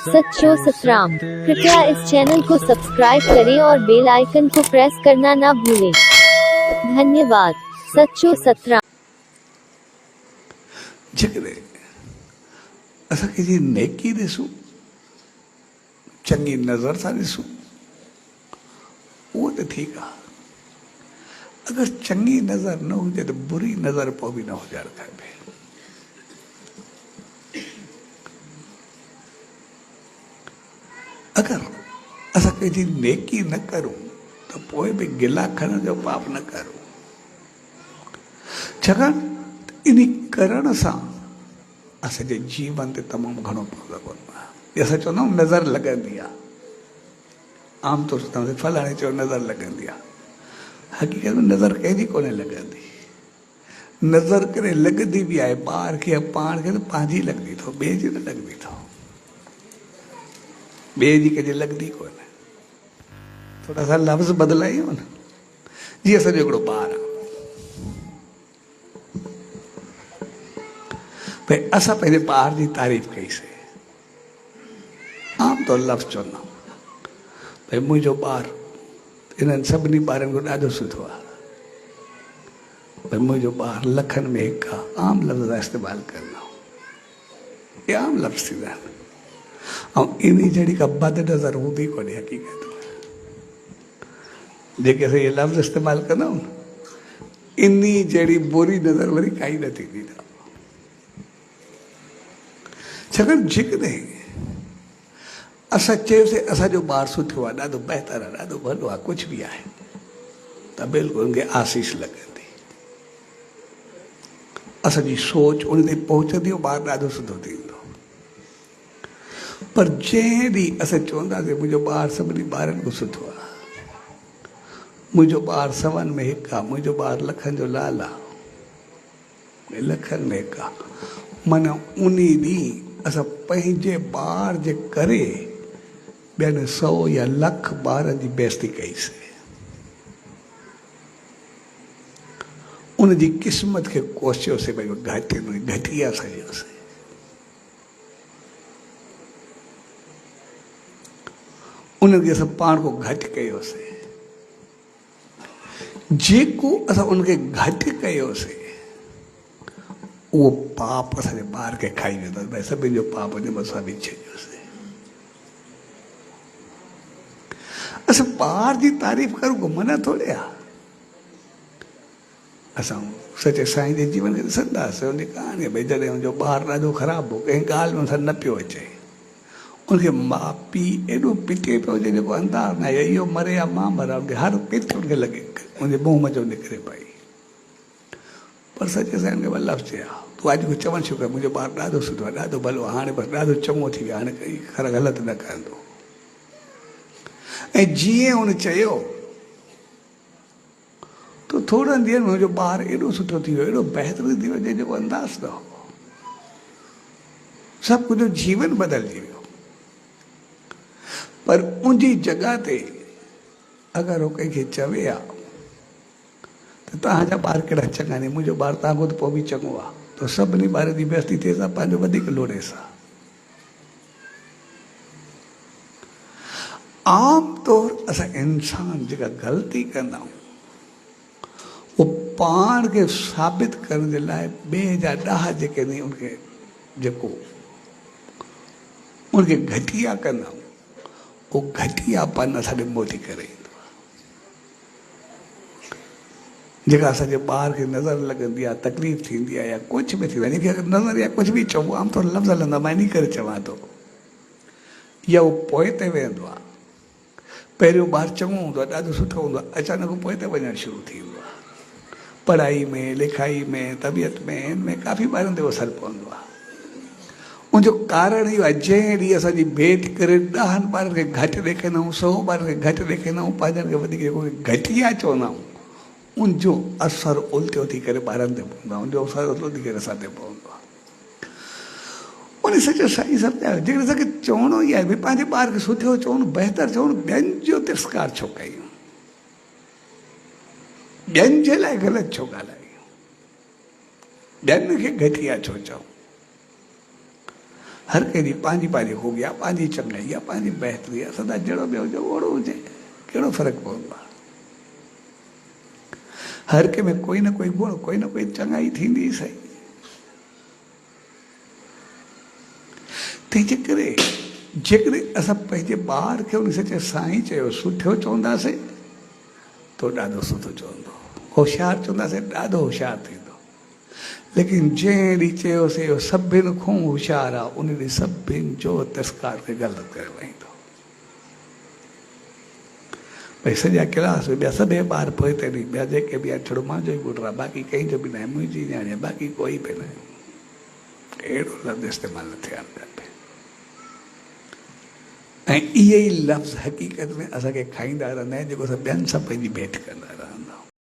सच्चो सतराम। कृपया इस चैनल को सब्सक्राइब करें और बेल आइकन को प्रेस करना ना भूलें। धन्यवाद। सच्चो सतराम। जेकॾहिं असां कंहिंजी नेकी ॾिसूं, चङी नज़र सां ॾिसूं, उहो त ठीकु आहे। अगरि चङी नज़र न हुजे त बुरी नज़र पोइ बि न हुजणु खपे। अगरि असां कंहिंजी नेकी न करूं त पोइ बि गिला खणण जो पाप न करूं, छाकाणि इन करण सां असांजे जीवन ते तमामु घणो प्रभाव पवंदो आहे। असां चवंदा आहियूं नज़र लॻंदी आहे, आमतौर ते फलाणे चयो नज़र लॻंदी आहे। हक़ीक़त में नज़र कंहिंजी कोन्हे लॻंदी। नज़र करे लॻंदी बि आहे ॿार खे या पाण खे त पंहिंजी लॻंदी अथव, ॿिए जी न लॻंदी अथव, ॿिए जी कंहिंजी लॻंदी कोन्हे। थोरा सा लफ़्ज़ बदिलायूं न। जीअं असांजो हिकिड़ो ॿार आहे, भई असां पंहिंजे ॿार जी तारीफ़ कईसीं, आमतौर लफ़्ज़ चवंदा आहियूं भई मुंहिंजो ॿारु इन्हनि सभिनी ॿारनि खां ॾाढो सुठो आहे, भई मुंहिंजो ॿारु लखनि में हिकु आहे। आम लफ़्ज़ जा इस्तेमालु कंदा आहियूं, इहे आम लफ़्ज़ थींदा आहिनि। ऐं इन जहिड़ी का बद नज़र हूंदी कोन्हे हक़ीक़त में। जेके असां इहे लफ़्ज़ इस्तेमालु कंदा आहियूं न, इन जहिड़ी बुरी नज़र वरी काई न थींदी अथव। छाकाणि जेकॾहिं असां चयोसीं असांजो ॿारु सुठो आहे, ॾाढो बहितर आहे, ॾाढो भलो आहे, कुझु बि आहे, त बिल्कुलु हुनखे आसीस लॻंदी। असांजी सोच उन ते पहुचंदी, ॿारु ॾाढो सुठो थींदो। पर जंहिं ॾींहुं असां चवंदासीं मुंहिंजो ॿारु सभिनी ॿारनि खां सुठो आहे, मुंहिंजो ॿारु सवनि में हिकु आहे, मुंहिंजो ॿारु लखनि जो लाल आहे, लखनि में हिकु आहे, माना उन ॾींहुं असां पंहिंजे ॿार जे करे ॿियनि 100 या लख ॿारनि जी बेइज़ती कईसीं। उनजी क़िस्मत खे कोसियोसीं, भई घटिया सॼोसीं। उनखे असां पाण को घटि कयोसीं। जेको असां उनखे घटि कयोसीं उहो पाप असांजे ॿार खे खाई वेंदो। भई सभिनि जो पाप जे मथां बि छॾियोसीं। असां ॿार जी तारीफ़ करूं को मना थोड़े आहे। असां सचे साईं जे जीवन खे ॾिसंदासीं, उनजी कहाणी भई जॾहिं हुनजो ॿारु ॾाढो ख़राबु हो, कंहिं ॻाल्हि में न पियो अचे, उनखे माउ पीउ एॾो पिटे पियो जेको अंदाज़ न आहे, इहो मरे या मां मरां, उनखे हर पिट उनखे लॻे उनजे मुंहं जो निकिरे पई। पर सचे साईं खे लफ़्ज़ चया, तूं अॼु को चवणु छो कर, मुंहिंजो ॿारु ॾाढो सुठो आहे, ॾाढो भलो आहे, हाणे बसि ॾाढो चङो थी वियो, हाणे कई ख़र ग़लति न कंदो। ऐं जीअं हुन चयो त थोरनि ॾींहंनि में मुंहिंजो ॿारु एॾो सुठो थी वियो, एॾो बहितरीनु थी वियो जंहिंजो अंदाज़ न हो। सभु कुझु जीवन बदिलजी वियो। पर उनजी जॻह ते अगरि उहो कंहिंखे चवे आहे त तव्हांजा ॿार कहिड़ा चङा आहिनि, मुंहिंजो ॿारु तव्हां खां त पोइ बि चङो आहे, त सभिनी ॿारनि जी बेइज़ती थिए सां पंहिंजो वधीक लोड़े सां। आम तौर असां इंसान जेका ग़लती कंदा आहियूं उहो पाण खे साबित करण जे लाइ ॿिए जा ॾाह जेके आहिनि उनखे जेको उनखे घटिया कंदा आहियूं, उहो घटियापन असांखे मोटी करे ईंदो आहे। जेका असांजे ॿार खे नज़र लॻंदी आहे, तकलीफ़ थींदी आहे या कुझु बि थींदो आहे, इनखे अगरि नज़र या कुझु बि चओ, आमतौर लफ़्ज़ हलंदा, मां इन करे चवां थो, या उहो पोइ ते वेंदो आहे। पहिरियों ॿारु चङो हूंदो आहे, ॾाढो सुठो हूंदो आहे, अचानक पोइ ते वञणु शुरू थी वेंदो आहे। पढ़ाई में, लिखाई में, तबियत में, हिन में काफ़ी ॿारनि ते असरु पवंदो आहे। उनजो कारण इहो आहे, जंहिं ॾींहुं असांजी भेट करे 10 ॿारनि खे घटि ॾेखारींदा आहियूं, 100 ॿारनि खे घटि ॾेखारींदा आहियूं, पंहिंजनि खे वधीक जेको घटिया चवंदा आहियूं, उनजो असरु उल्टियो थी करे ॿारनि ते पवंदो आहे, उनजो असरु उल्टो थी करे असां ते पवंदो आहे। उन सचो साईं सम्झायो, जेकॾहिं असांखे चवणो ई आहे भई पंहिंजे ॿार खे सुठो चवणो, बहितर चवणो, ॿियनि जो तिरस्कार छो कयूं, ॿियनि जे लाइ ग़लति छो ॻाल्हायूं, ॿियनि खे घटिया छो चऊं। हर कंहिंजी पंहिंजी खूबी आहे, पंहिंजी चङाई आहे, पंहिंजी बहितरी आहे। सदा जहिड़ो ॿियो हुजे ओड़ो हुजे, कहिड़ो फ़र्क़ु पवंदो आहे? हर कंहिं में कोई न कोई गुण, कोई न कोई चङाई थींदी सही। तंहिंजे करे जेकॾहिं असां पंहिंजे ॿार खे उन सचे साईं चयो, सुठो चवंदासीं तो ॾाढो सुठो चवंदो, होशियारु चवंदासीं ॾाढो होशियारु थींदो। लेकिन जंहिं ॾींहुं चयोसीं इहो सभिनि खां होशियारु आहे, उन ॾींहुं सभिनि जो तिरस्कार खे ग़लति करे वेंदो। भई सॼा क्लास में ॿिया सभई ॿार पोइ ते ॾींहुं ॿिया जेके बि आहे छड़ो मुंहिंजो ई पुटु आहे, बाक़ी कंहिंजो बि न आहे, मुंहिंजी न्याणी आहे, बाक़ी कोई बि न आहे। अहिड़ो लफ़्ज़ इस्तेमालु न थियणु खपे। ऐं इहे ई लफ़्ज़ हक़ीक़त में असांखे खाईंदा रहंदा आहिनि, जेको असां ॿियनि सां पंहिंजी भेंट कंदा रहंदा आहियूं।